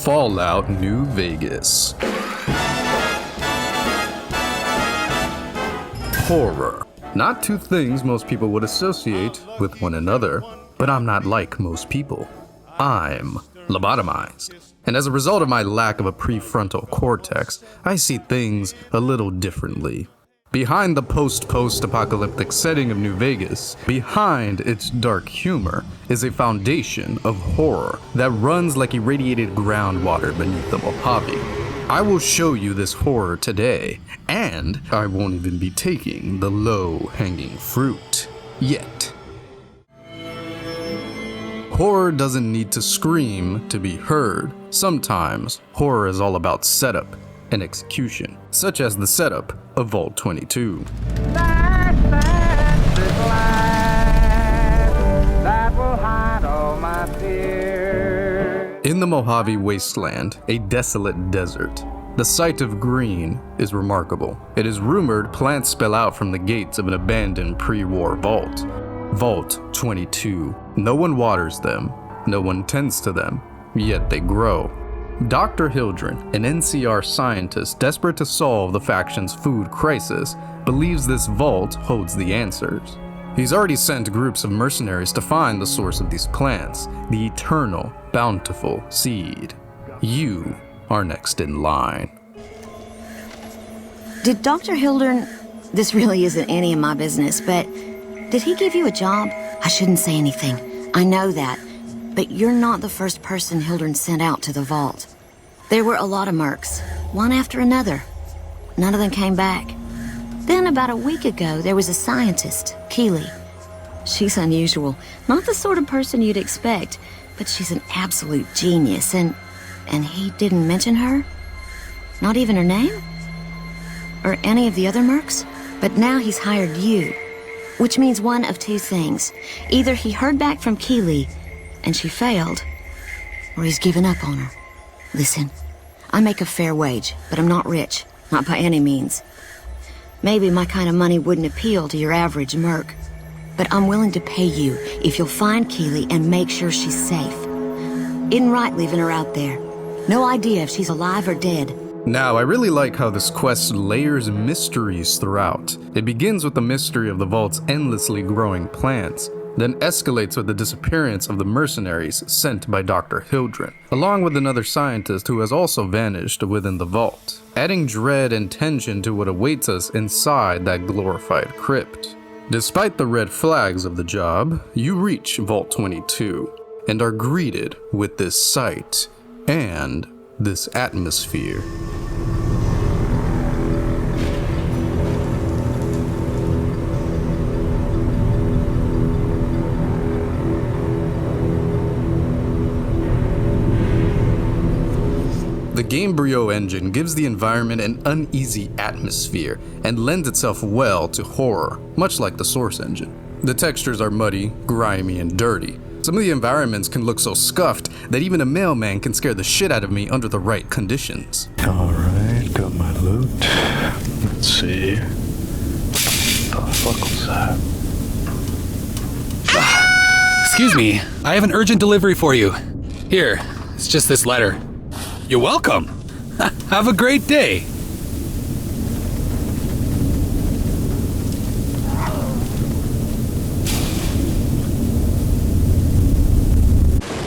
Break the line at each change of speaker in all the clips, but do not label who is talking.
Fallout New Vegas. Horror. Not two things most people would associate with one another, but I'm not like most people. I'm lobotomized. And as a result of my lack of a prefrontal cortex, I see things a little differently. Behind the post-apocalyptic setting of New Vegas, behind its dark humor, is a foundation of horror that runs like irradiated groundwater beneath the Mojave. I will show you this horror today, and I won't even be taking the low-hanging fruit yet. Horror doesn't need to scream to be heard. Sometimes, horror is all about setup and execution, such as the setup of Vault 22. In the Mojave Wasteland, a desolate desert, the sight of green is remarkable. It is rumored plants spill out from the gates of an abandoned pre-war vault. Vault 22. No one waters them, no one tends to them, yet they grow. Dr. Hildren, an NCR scientist desperate to solve the faction's food crisis, believes this vault holds the answers. He's already sent groups of mercenaries to find the source of these plants, the eternal, bountiful seed. You are next in line.
Did Dr. Hildren, this really isn't any of my business, but did he give you a job? I shouldn't say anything. I know that. But you're not the first person Hildren sent out to the vault. There were a lot of mercs, one after another. None of them came back. Then about a week ago, there was a scientist, Keely. She's unusual, not the sort of person you'd expect, but she's an absolute genius, and he didn't mention her? Not even her name? Or any of the other mercs? But now he's hired you, which means one of two things. Either he heard back from Keely, and she failed, or he's given up on her. Listen, I make a fair wage, but I'm not rich, not by any means. Maybe my kind of money wouldn't appeal to your average merc, but I'm willing to pay you if you'll find Keely and make sure she's safe. Isn't right leaving her out there. No idea if she's alive or dead.
Now, I really like how this quest layers mysteries throughout. It begins with the mystery of the vault's endlessly growing plants, then escalates with the disappearance of the mercenaries sent by Dr. Hildren, along with another scientist who has also vanished within the vault, adding dread and tension to what awaits us inside that glorified crypt. Despite the red flags of the job, you reach Vault 22 and are greeted with this sight and this atmosphere. The Gamebryo engine gives the environment an uneasy atmosphere and lends itself well to horror, much like the Source engine. The textures are muddy, grimy, and dirty. Some of the environments can look so scuffed that even a mailman can scare the shit out of me under the right conditions.
Alright, got my loot. Let's see. What the fuck was that?
Excuse me, I have an urgent delivery for you. Here, it's just this letter. You're welcome. Have a great day.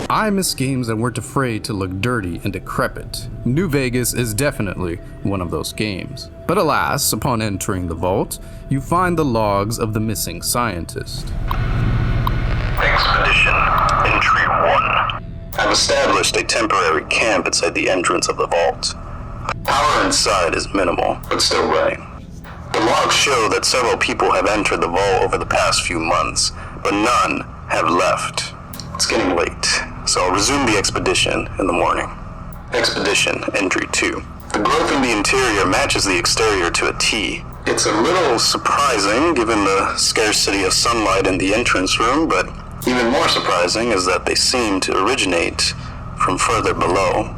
I miss games that weren't afraid to look dirty and decrepit. New Vegas is definitely one of those games. But alas, upon entering the vault, you find the logs of the missing scientist.
Expedition Entry 1. I've established a temporary camp inside the entrance of the vault. Power inside is minimal, but still running. The logs show that several people have entered the vault over the past few months, but none have left. It's getting late, so I'll resume the expedition in the morning. Expedition Entry 2. The growth in the interior matches the exterior to a T. It's a little surprising given the scarcity of sunlight in the entrance room, but even more surprising is that they seem to originate from further below.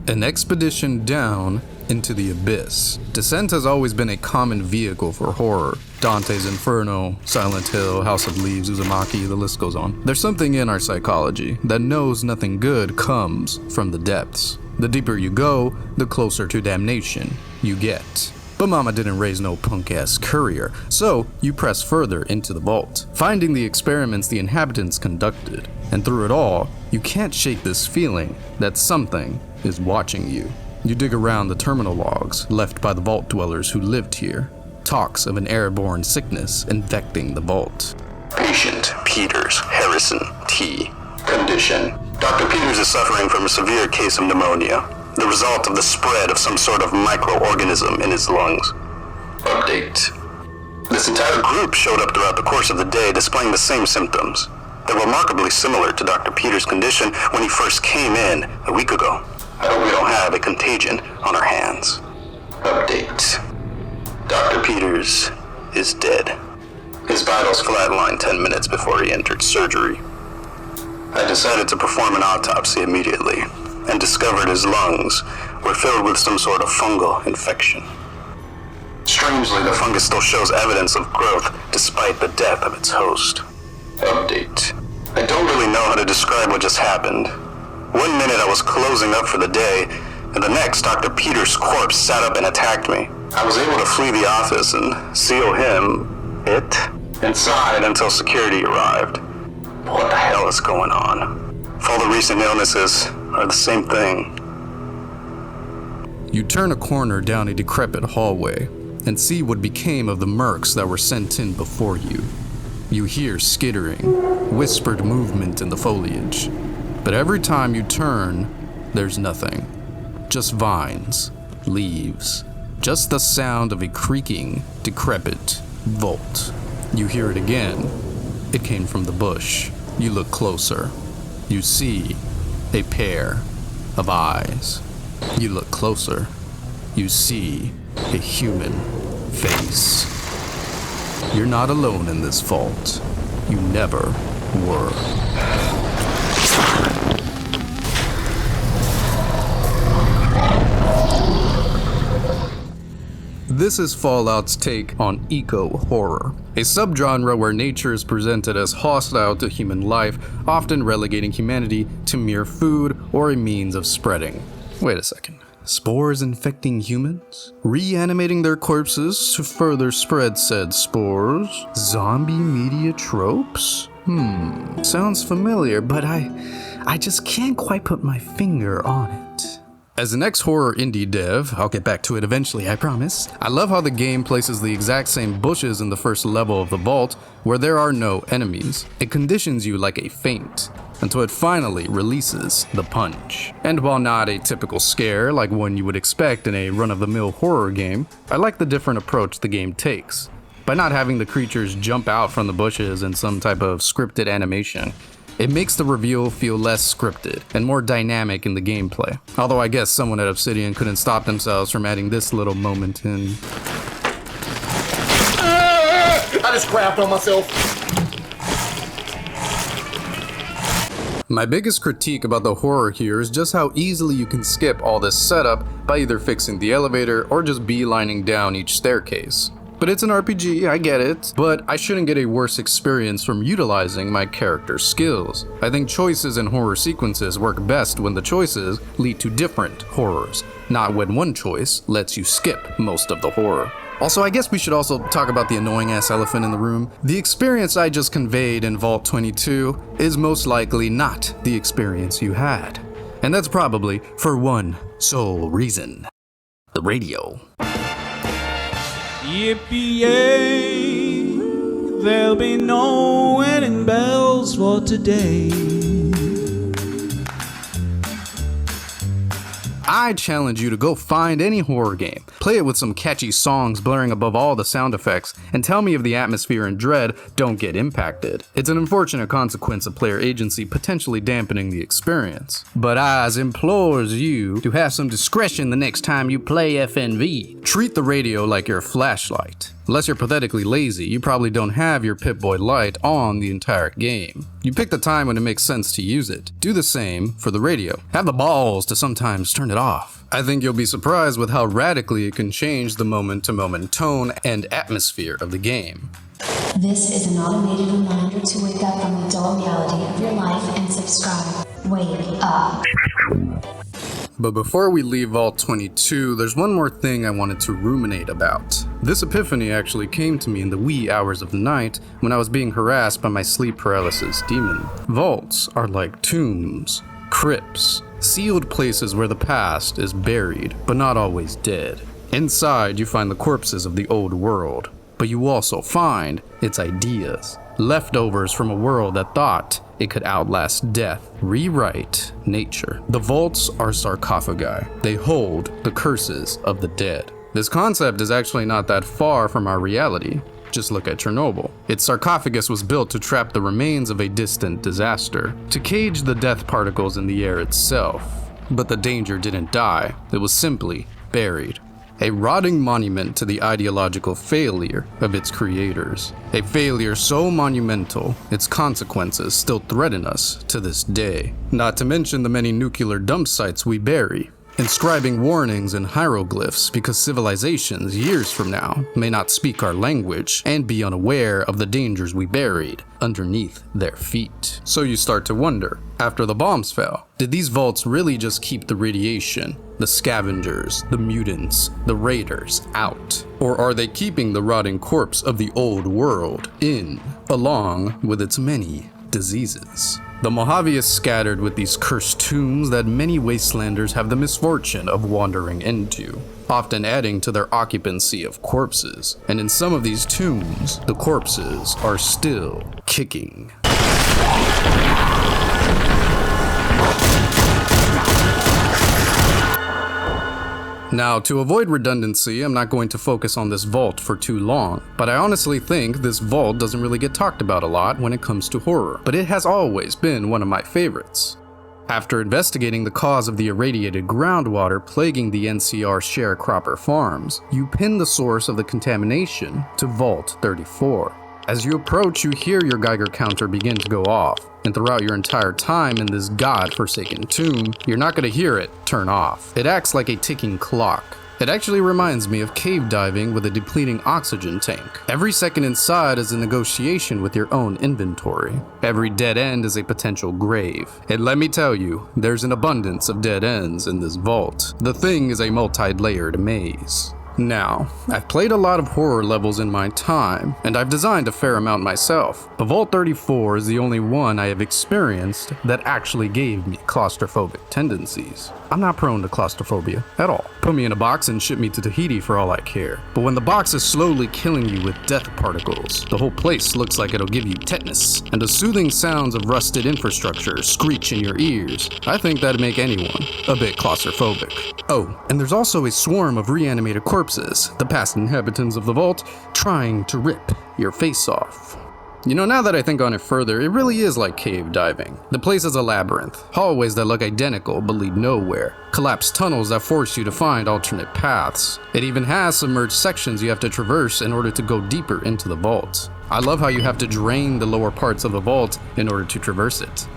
An expedition down into the abyss. Descent has always been a common vehicle for horror, Dante's Inferno, Silent Hill, House of Leaves, Uzumaki, the list goes on. There's something in our psychology that knows nothing good comes from the depths. The deeper you go, the closer to damnation you get. But mama didn't raise no punk-ass courier, so you press further into the vault, finding the experiments the inhabitants conducted. And through it all, you can't shake this feeling that something is watching you. You dig around the terminal logs left by the vault dwellers who lived here. Talks of an airborne sickness infecting the vault.
Patient Peters Harrison T. Condition: Dr. Peters is suffering from a severe case of pneumonia, the result of the spread of some sort of microorganism in his lungs. Update: this entire group showed up throughout the course of the day displaying the same symptoms. They're remarkably similar to Dr. Peters' condition when he first came in a week ago. I hope we don't have a contagion on our hands. Update: Dr. Peters is dead. His vitals flatlined 10 minutes before he entered surgery. I decided to perform an autopsy immediately and discovered his lungs were filled with some sort of fungal infection. Strangely, the fungus still shows evidence of growth despite the death of its host. Update: I don't really know how to describe what just happened. One minute I was closing up for the day, and the next Dr. Peters' corpse sat up and attacked me. I was able to flee the office and seal inside until security arrived. What the hell is going on? If all the recent illnesses are the same thing.
You turn a corner down a decrepit hallway and see what became of the mercs that were sent in before you. You hear skittering, whispered movement in the foliage. But every time you turn, there's nothing. Just vines, leaves, just the sound of a creaking, decrepit vault. You hear it again. It came from the bush. You look closer. You see a pair of eyes. You look closer. You see a human face. You're not alone in this vault. You never were. This is Fallout's take on eco-horror, a subgenre where nature is presented as hostile to human life, often relegating humanity to mere food or a means of spreading. Wait a second. Spores infecting humans? Reanimating their corpses to further spread said spores? Zombie media tropes? Sounds familiar, but I just can't quite put my finger on it. As an ex-horror indie dev, I'll get back to it eventually, I promise. I love how the game places the exact same bushes in the first level of the vault, where there are no enemies. It conditions you like a feint, until it finally releases the punch. And while not a typical scare like one you would expect in a run-of-the-mill horror game, I like the different approach the game takes. By not having the creatures jump out from the bushes in some type of scripted animation, it makes the reveal feel less scripted and more dynamic in the gameplay. Although I guess someone at Obsidian couldn't stop themselves from adding this little moment in.
I just crapped on myself.
My biggest critique about the horror here is just how easily you can skip all this setup by either fixing the elevator or just beelining down each staircase. But it's an RPG, I get it, but I shouldn't get a worse experience from utilizing my character's skills. I think choices in horror sequences work best when the choices lead to different horrors, not when one choice lets you skip most of the horror. Also, I guess we should also talk about the annoying ass elephant in the room. The experience I just conveyed in Vault 22 is most likely not the experience you had. And that's probably for one sole reason: the radio.
Yippee-yay, there'll be no wedding bells for today.
I challenge you to go find any horror game, play it with some catchy songs blaring above all the sound effects, and tell me if the atmosphere and dread don't get impacted. It's an unfortunate consequence of player agency potentially dampening the experience. But I implores you to have some discretion the next time you play FNV. Treat the radio like your flashlight. Unless you're pathetically lazy, you probably don't have your Pip-Boy light on the entire game. You pick the time when it makes sense to use it. Do the same for the radio. Have the balls to sometimes turn it off. I think you'll be surprised with how radically it can change the moment-to-moment tone and atmosphere of the game.
This is an automated reminder to wake up from the dull reality of your life and subscribe. Wake up.
But before we leave Vault 22, there's one more thing I wanted to ruminate about. This epiphany actually came to me in the wee hours of the night when I was being harassed by my sleep paralysis demon. Vaults are like tombs, crypts, sealed places where the past is buried, but not always dead. Inside, you find the corpses of the old world, but you also find its ideas, leftovers from a world that thought it could outlast death, rewrite nature. The vaults are sarcophagi. They hold the curses of the dead. This concept is actually not that far from our reality. Just look at Chernobyl. Its sarcophagus was built to trap the remains of a distant disaster, to cage the death particles in the air itself. But the danger didn't die. It was simply buried. A rotting monument to the ideological failure of its creators. A failure so monumental, its consequences still threaten us to this day. Not to mention the many nuclear dump sites we bury, inscribing warnings in hieroglyphs because civilizations years from now may not speak our language and be unaware of the dangers we buried underneath their feet. So you start to wonder, after the bombs fell, did these vaults really just keep the radiation, the scavengers, the mutants, the raiders out? Or are they keeping the rotting corpse of the old world in, along with its many diseases? The Mojave is scattered with these cursed tombs that many wastelanders have the misfortune of wandering into, often adding to their occupancy of corpses. And in some of these tombs, the corpses are still kicking. Now, to avoid redundancy, I'm not going to focus on this vault for too long, but I honestly think this vault doesn't really get talked about a lot when it comes to horror, but it has always been one of my favorites. After investigating the cause of the irradiated groundwater plaguing the NCR sharecropper farms, you pin the source of the contamination to Vault 34. As you approach, you hear your Geiger counter begin to go off, and throughout your entire time in this god-forsaken tomb, you're not going to hear it turn off. It acts like a ticking clock. It actually reminds me of cave diving with a depleting oxygen tank. Every second inside is a negotiation with your own inventory. Every dead end is a potential grave. And let me tell you, there's an abundance of dead ends in this vault. The thing is a multi-layered maze. Now, I've played a lot of horror levels in my time, and I've designed a fair amount myself, but Vault 34 is the only one I have experienced that actually gave me claustrophobic tendencies. I'm not prone to claustrophobia at all. Put me in a box and ship me to Tahiti for all I care. But when the box is slowly killing you with death particles, the whole place looks like it'll give you tetanus, and the soothing sounds of rusted infrastructure screech in your ears, I think that'd make anyone a bit claustrophobic. Oh, and there's also a swarm of reanimated corpses, the past inhabitants of the vault, trying to rip your face off. You know, now that I think on it further, it really is like cave diving. The place is a labyrinth, hallways that look identical but lead nowhere, collapsed tunnels that force you to find alternate paths. It even has submerged sections you have to traverse in order to go deeper into the vault. I love how you have to drain the lower parts of the vault in order to traverse it.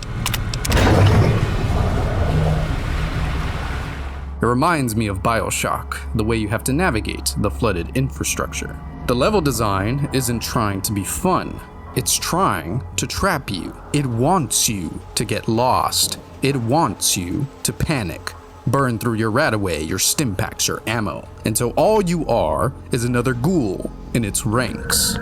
It reminds me of BioShock, the way you have to navigate the flooded infrastructure. The level design isn't trying to be fun. It's trying to trap you. It wants you to get lost. It wants you to panic, burn through your Radaway, your Stimpaks, your ammo, until all you are is another ghoul in its ranks.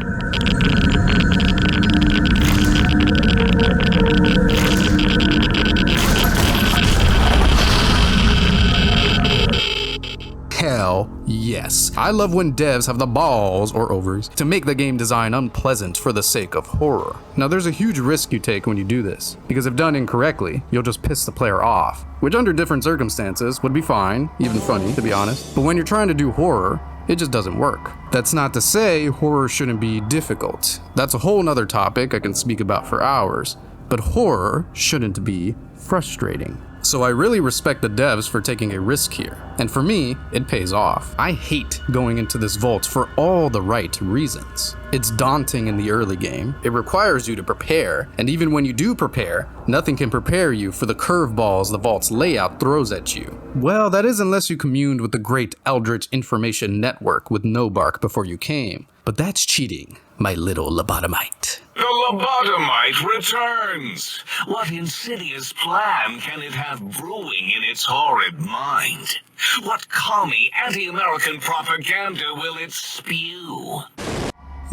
Hell yes. I love when devs have the balls, or ovaries, to make the game design unpleasant for the sake of horror. Now there's a huge risk you take when you do this, because if done incorrectly, you'll just piss the player off, which under different circumstances would be fine, even funny to be honest, but when you're trying to do horror, it just doesn't work. That's not to say horror shouldn't be difficult. That's a whole nother topic I can speak about for hours, but horror shouldn't be frustrating. So I really respect the devs for taking a risk here, and for me, it pays off. I hate going into this vault for all the right reasons. It's daunting in the early game, it requires you to prepare, and even when you do prepare, nothing can prepare you for the curveballs the vault's layout throws at you. Well, that is unless you communed with the great Eldritch Information Network with no bark before you came, but that's cheating, my little lobotomite.
The lobotomite returns! What insidious plan can it have brewing in its horrid mind? What commie anti-American propaganda will it spew?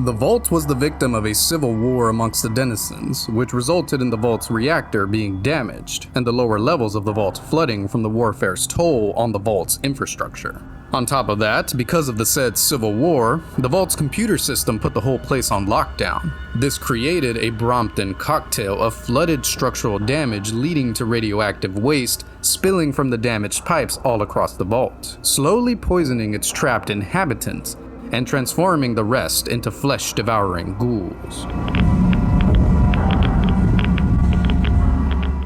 The vault was the victim of a civil war amongst the denizens, which resulted in the vault's reactor being damaged, and the lower levels of the vault flooding from the warfare's toll on the vault's infrastructure. On top of that, because of the said civil war, the vault's computer system put the whole place on lockdown. This created a Brompton cocktail of flooded structural damage leading to radioactive waste spilling from the damaged pipes all across the vault, slowly poisoning its trapped inhabitants and transforming the rest into flesh-devouring ghouls.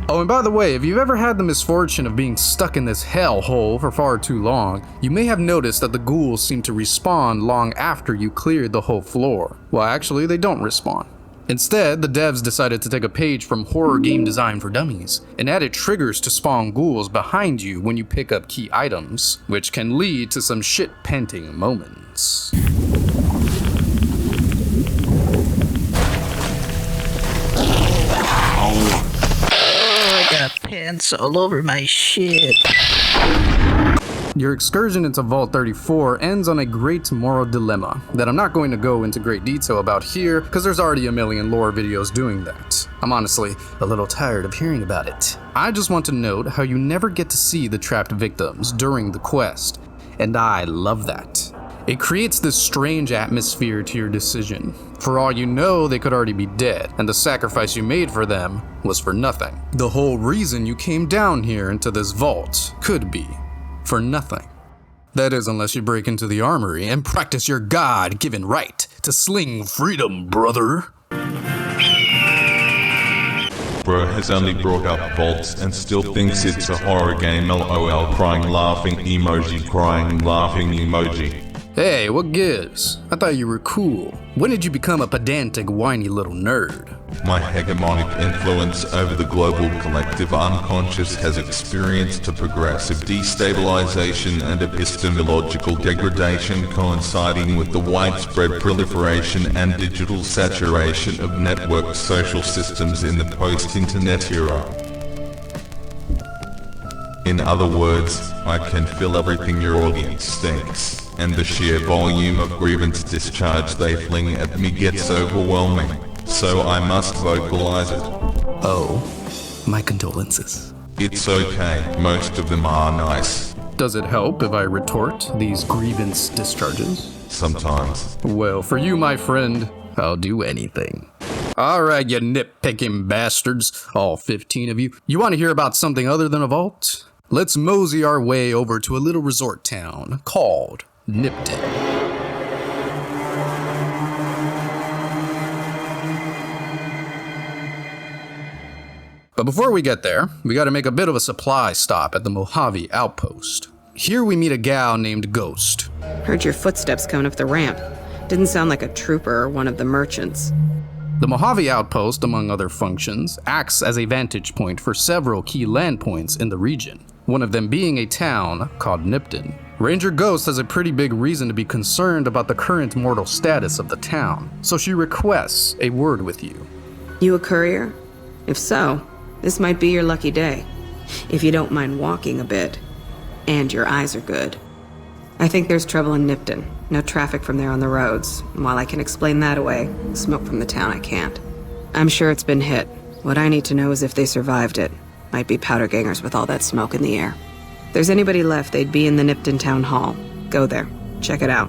Oh, and by the way, if you've ever had the misfortune of being stuck in this hellhole for far too long, you may have noticed that the ghouls seem to respawn long after you cleared the whole floor. Well, actually, they don't respawn. Instead, the devs decided to take a page from Horror Game Design for Dummies and added triggers to spawn ghouls behind you when you pick up key items, which can lead to some shit-panting moments.
I got pants all over my shit.
Your excursion into Vault 34 ends on a great moral dilemma that I'm not going to go into great detail about here because there's already a million lore videos doing that. I'm honestly a little tired of hearing about it. I just want to note how you never get to see the trapped victims during the quest, and I love that. It creates this strange atmosphere to your decision. For all you know, they could already be dead, and the sacrifice you made for them was for nothing. The whole reason you came down here into this vault could be for nothing. That is, unless you break into the armory and practice your God-given right to sling freedom, brother.
Bro has only brought up vaults and still thinks it's a horror game. LOL, crying, laughing emoji, crying, laughing emoji.
Hey, what gives? I thought you were cool. When did you become a pedantic, whiny little nerd?
My hegemonic influence over the global collective unconscious has experienced a progressive destabilization and epistemological degradation coinciding with the widespread proliferation and digital saturation of network social systems in the post-internet era. In other words, I can feel everything your audience thinks, and the sheer volume of grievance discharge they fling at me gets overwhelming, so I must vocalize it.
Oh, my condolences.
It's okay, most of them are nice.
Does it help if I retort these grievance discharges?
Sometimes.
Well, for you, my friend, I'll do anything. Alright, you nitpicking bastards, all 15 of you. You want to hear about something other than a vault? Let's mosey our way over to a little resort town called Nipton. But before we get there, we gotta make a bit of a supply stop at the Mojave outpost. Here we meet a gal named Ghost.
Heard your footsteps coming up the ramp. Didn't sound like a trooper or one of the merchants.
The Mojave outpost, among other functions, acts as a vantage point for several key land points in the region, one of them being a town called Nipton. Ranger Ghost has a pretty big reason to be concerned about the current mortal status of the town, so she requests a word with you.
You a courier? If so, this might be your lucky day. If you don't mind walking a bit, and your eyes are good. I think there's trouble in Nipton. No traffic from there on the roads. While I can explain that away, smoke from the town I can't. I'm sure it's been hit. What I need to know is if they survived it. Might be powder gangers with all that smoke in the air. If there's anybody left, they'd be in the Nipton Town Hall. Go there. Check it out.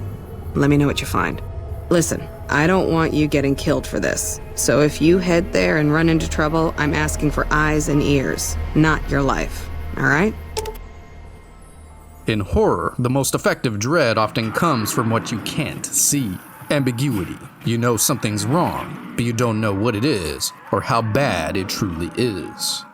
Let me know what you find. Listen, I don't want you getting killed for this. So if you head there and run into trouble, I'm asking for eyes and ears, not your life. All right?
In horror, the most effective dread often comes from what you can't see. Ambiguity. You know something's wrong, but you don't know what it is or how bad it truly is.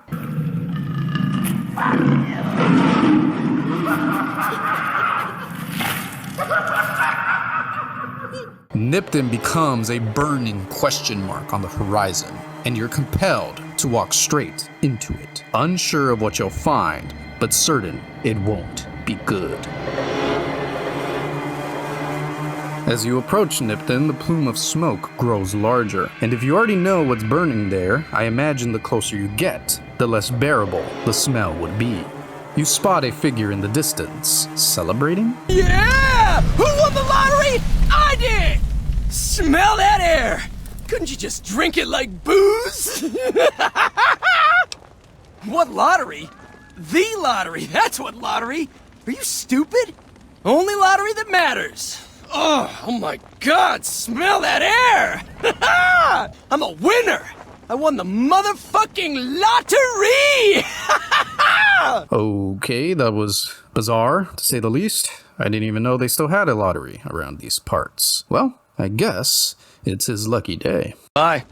Nipton becomes a burning question mark on the horizon, and you're compelled to walk straight into it, unsure of what you'll find, but certain it won't be good. As you approach Nipton, the plume of smoke grows larger, and if you already know what's burning there, I imagine the closer you get, the less bearable the smell would be. You spot a figure in the distance, celebrating?
Yeah! Who won the lottery? I did! Smell that air! Couldn't you just drink it like booze? What lottery? The lottery, that's what lottery! Are you stupid? Only lottery that matters. Oh my God, smell that air! I'm a winner! I won the motherfucking lottery!
Okay, that was bizarre, to say the least. I didn't even know they still had a lottery around these parts. Well, I guess it's his lucky day.
Bye.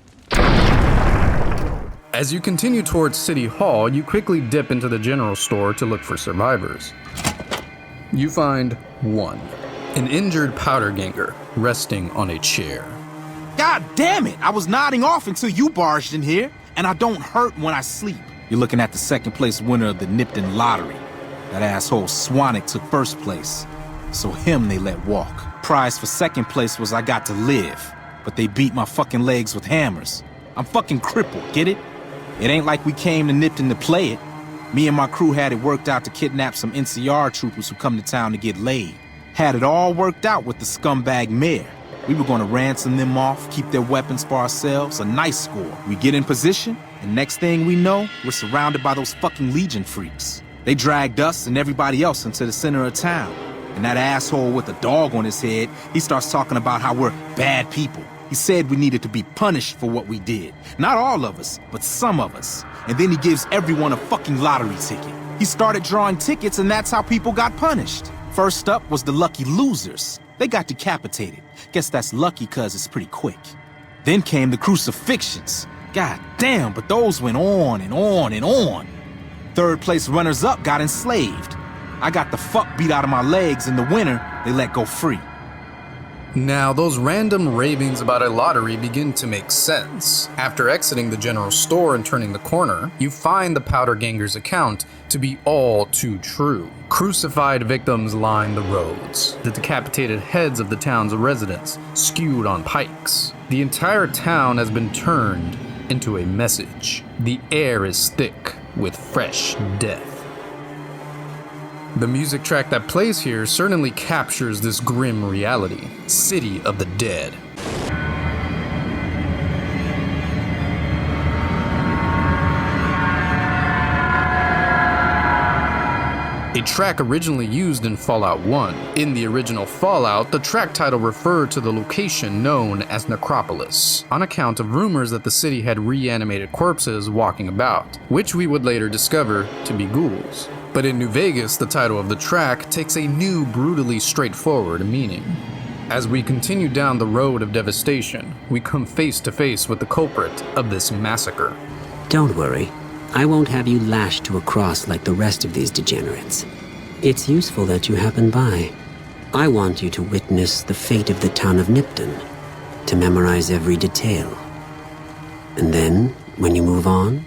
As you continue towards City Hall, you quickly dip into the general store to look for survivors. You find one. An injured powder ganger resting on a chair.
God damn it! I was nodding off until you barged in here, and I don't hurt when I sleep. You're looking at the second place winner of the Nipton lottery. That asshole Swanick took first place, so him they let walk. Prize for second place was I got to live, but they beat my fucking legs with hammers. I'm fucking crippled, get it? It ain't like we came to Nipton to play it. Me and my crew had it worked out to kidnap some NCR troopers who come to town to get laid. Had it all worked out with the scumbag mayor. We were gonna ransom them off, keep their weapons for ourselves, a nice score. We get in position, and next thing we know, we're surrounded by those fucking Legion freaks. They dragged us and everybody else into the center of town. And that asshole with a dog on his head, he starts talking about how we're bad people. He said we needed to be punished for what we did. Not all of us, but some of us. And then he gives everyone a fucking lottery ticket. He started drawing tickets, and that's how people got punished. First up was the lucky losers. They got decapitated. Guess that's lucky cause it's pretty quick. Then came the crucifixions. God damn, but those went on and on and on. Third place runners-up got enslaved. I got the fuck beat out of my legs, and the winner, they let go free.
Now, those random ravings about a lottery begin to make sense. After exiting the general store and turning the corner, you find the powder ganger's account to be all too true. Crucified victims line the roads. The decapitated heads of the town's residents skewed on pikes. The entire town has been turned into a message. The air is thick with fresh death. The music track that plays here certainly captures this grim reality. City of the Dead. A track originally used in Fallout 1. In the original Fallout, the track title referred to the location known as Necropolis, on account of rumors that the city had reanimated corpses walking about, which we would later discover to be ghouls. But in New Vegas, the title of the track takes a new, brutally straightforward meaning. As we continue down the road of devastation, we come face to face with the culprit of this massacre.
Don't worry. I won't have you lashed to a cross like the rest of these degenerates. It's useful that you happen by. I want you to witness the fate of the town of Nipton, to memorize every detail. And then, when you move on,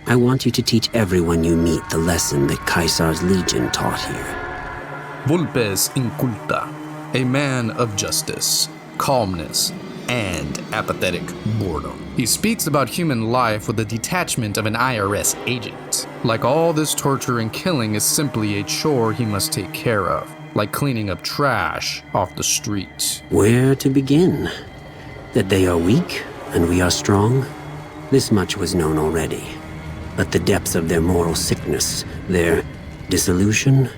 I want you to teach everyone you meet the lesson that Caesar's Legion taught here.
Vulpes inculta, a man of justice, calmness, and apathetic boredom. He speaks about human life with the detachment of an IRS agent. Like all this torture and killing is simply a chore he must take care of, like cleaning up trash off the street.
Where to begin? That they are weak and we are strong? This much was known already. But the depths of their moral sickness, their dissolution,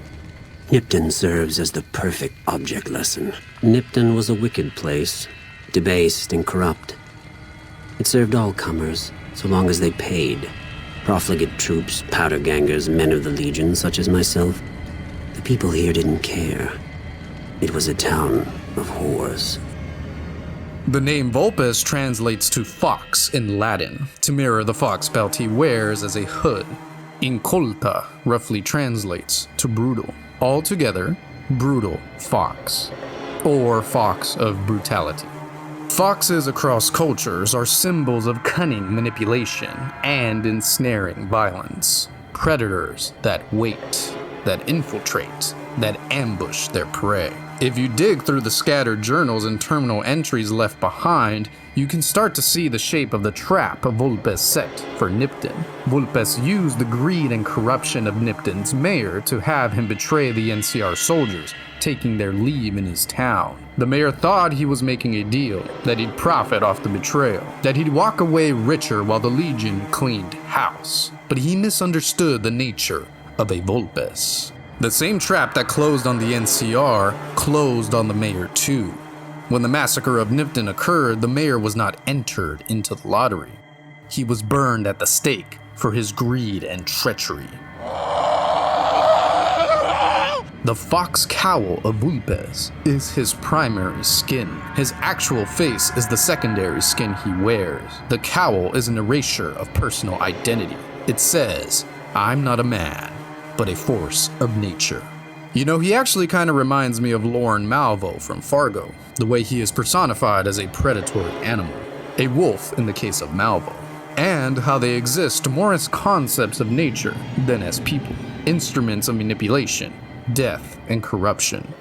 Nipton serves as the perfect object lesson. Nipton was a wicked place, debased and corrupt. It served all comers, so long as they paid. Profligate troops, powder gangers, men of the Legion, such as myself. The people here didn't care. It was a town of whores.
The name Vulpes translates to fox in Latin, to mirror the fox belt he wears as a hood. Incolta roughly translates to brutal. Altogether, brutal fox, or fox of brutality. Foxes across cultures are symbols of cunning manipulation and ensnaring violence. Predators that wait, that infiltrate, that ambush their prey. If you dig through the scattered journals and terminal entries left behind, you can start to see the shape of the trap Vulpes set for Nipton. Vulpes used the greed and corruption of Nipton's mayor to have him betray the NCR soldiers, taking their leave in his town. The mayor thought he was making a deal, that he'd profit off the betrayal, that he'd walk away richer while the Legion cleaned house. But he misunderstood the nature of a Vulpes. The same trap that closed on the NCR closed on the mayor too. When the massacre of Nipton occurred, the mayor was not entered into the lottery. He was burned at the stake for his greed and treachery. The fox cowl of Vulpes is his primary skin. His actual face is the secondary skin he wears. The cowl is an erasure of personal identity. It says, "I'm not a man, but a force of nature." You know, he actually kind of reminds me of Lorne Malvo from Fargo, the way he is personified as a predatory animal, a wolf in the case of Malvo, and how they exist more as concepts of nature than as people, instruments of manipulation, death, and corruption.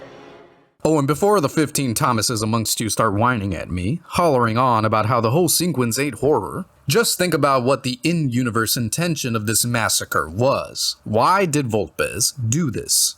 Oh, and before the 15 Thomases amongst you start whining at me, hollering on about how the whole sequence ain't horror, just think about what the in-universe intention of this massacre was. Why did Vulpes do this?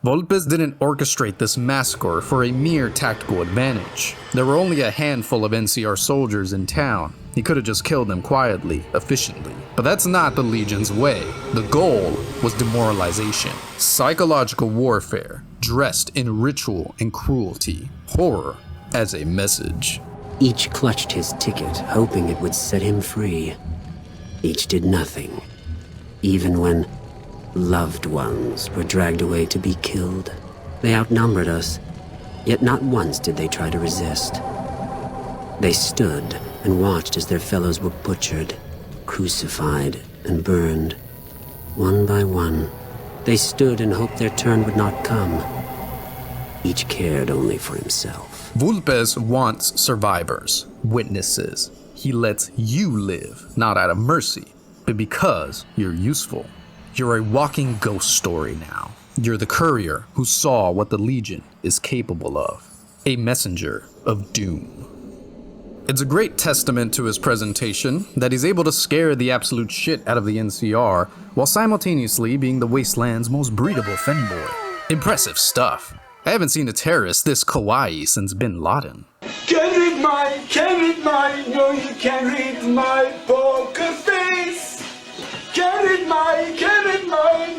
Vulpes didn't orchestrate this massacre for a mere tactical advantage. There were only a handful of NCR soldiers in town. He could have just killed them quietly, efficiently. But that's not the Legion's way. The goal was demoralization, psychological warfare, dressed in ritual and cruelty, horror as a message.
Each clutched his ticket, hoping it would set him free. Each did nothing, even when loved ones were dragged away to be killed. They outnumbered us, yet not once did they try to resist. They stood and watched as their fellows were butchered, crucified, and burned. One by one, they stood and hoped their turn would not come. Each cared only for himself.
Vulpes wants survivors, witnesses. He lets you live, not out of mercy, but because you're useful. You're a walking ghost story now. You're the courier who saw what the Legion is capable of. A messenger of doom. It's a great testament to his presentation that he's able to scare the absolute shit out of the NCR while simultaneously being the Wasteland's most breedable femboy. Impressive stuff. I haven't seen a terrorist this kawaii since Bin Laden.
Can't read mine, no you can't read my poker face. Can't read mine,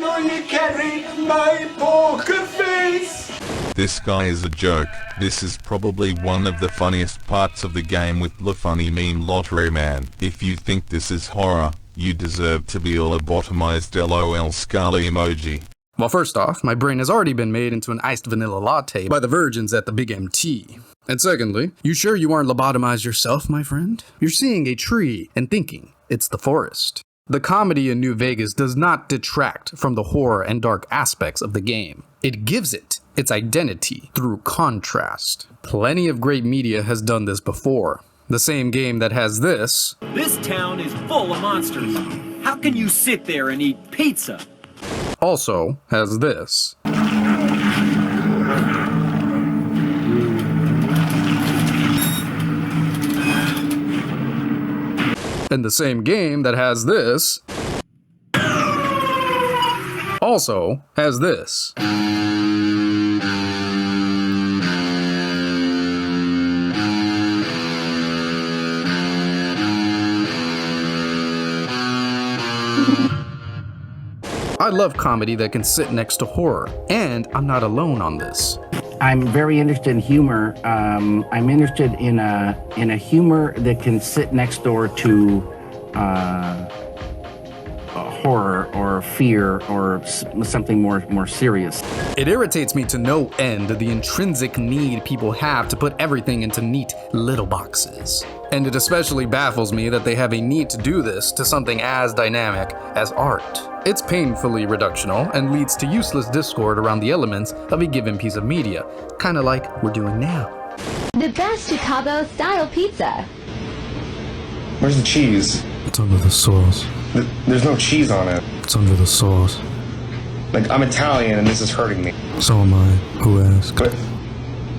no you can't read my poker face.
This guy is a joke. This is probably one of the funniest parts of the game with the funny meme lottery man. If you think this is horror, you deserve to be a lobotomized LOL skull emoji.
Well, first off, my brain has already been made into an iced vanilla latte by the virgins at the Big MT. And secondly, you sure you aren't lobotomized yourself, my friend? You're seeing a tree and thinking it's the forest. The comedy in New Vegas does not detract from the horror and dark aspects of the game. It gives it its identity through contrast. Plenty of great media has done this before. The same game that has this.
This town is full of monsters. How can you sit there and eat pizza?
Also has this. And the same game that has this also has this. I love comedy that can sit next to horror, and I'm not alone on this.
I'm very interested in humor. I'm interested in a humor that can sit next door to horror or fear or something more serious.
It irritates me to no end the intrinsic need people have to put everything into neat little boxes. And it especially baffles me that they have a need to do this to something as dynamic as art. It's painfully reductional and leads to useless discord around the elements of a given piece of media, kinda like we're doing now.
The best Chicago-style pizza.
Where's the cheese?
It's under the sauce.
There's no cheese on it.
It's under the sauce.
Like, I'm Italian and this is hurting me.
So am I. Who asked?
But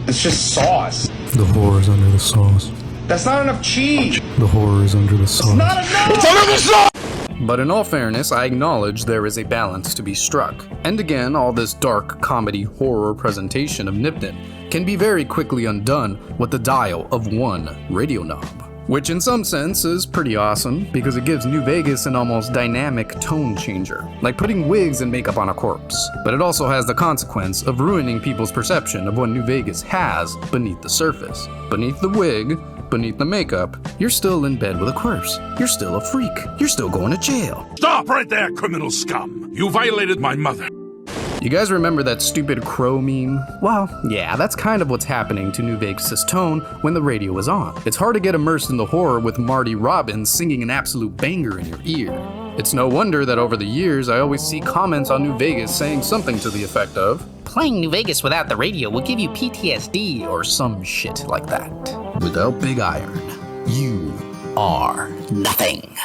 it's just sauce.
The horror is under the sauce.
That's not enough cheese.
The horror is under the sauce.
It's not enough! It's under the sauce!
But in all fairness, I acknowledge there is a balance to be struck. And again, all this dark comedy horror presentation of Nipton can be very quickly undone with the dial of one radio knob. Which in some sense is pretty awesome, because it gives New Vegas an almost dynamic tone changer, like putting wigs and makeup on a corpse. But it also has the consequence of ruining people's perception of what New Vegas has beneath the surface. Beneath the wig, beneath the makeup, you're still in bed with a corpse. You're still a freak. You're still going to jail.
Stop right there, criminal scum! You violated my mother.
You guys remember that stupid crow meme? Well, yeah, that's kind of what's happening to New Vegas' tone when the radio is on. It's hard to get immersed in the horror with Marty Robbins singing an absolute banger in your ear. It's no wonder that over the years I always see comments on New Vegas saying something to the effect of, "Playing New Vegas without the radio will give you PTSD," or some shit like that. Without Big Iron, you are nothing.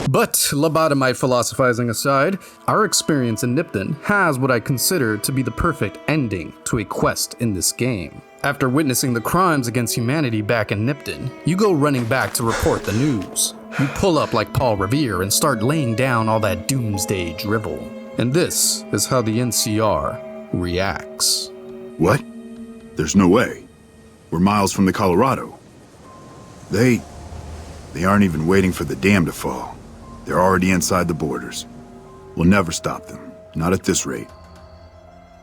But lobotomite philosophizing aside, our experience in Nipton has what I consider to be the perfect ending to a quest in this game. After witnessing the crimes against humanity back in Nipton, you go running back to report the news. You pull up like Paul Revere and start laying down all that doomsday drivel. And this is how the NCR reacts.
What? There's no way. We're miles from the Colorado. They aren't even waiting for the dam to fall. They're already inside the borders. We'll never stop them. Not at this rate.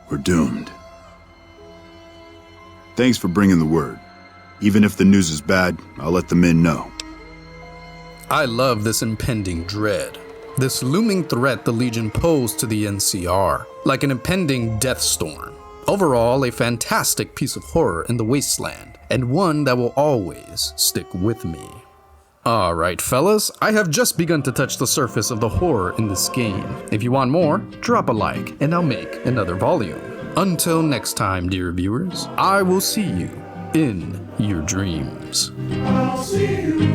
We're doomed. Thanks for bringing the word. Even if the news is bad, I'll let the men know.
I love this impending dread. This looming threat the Legion posed to the NCR, like an impending death storm. Overall, a fantastic piece of horror in the Wasteland, and one that will always stick with me. Alright fellas, I have just begun to touch the surface of the horror in this game. If you want more, drop a like and I'll make another volume. Until next time, dear viewers, I will see you in your dreams.
I'll see you.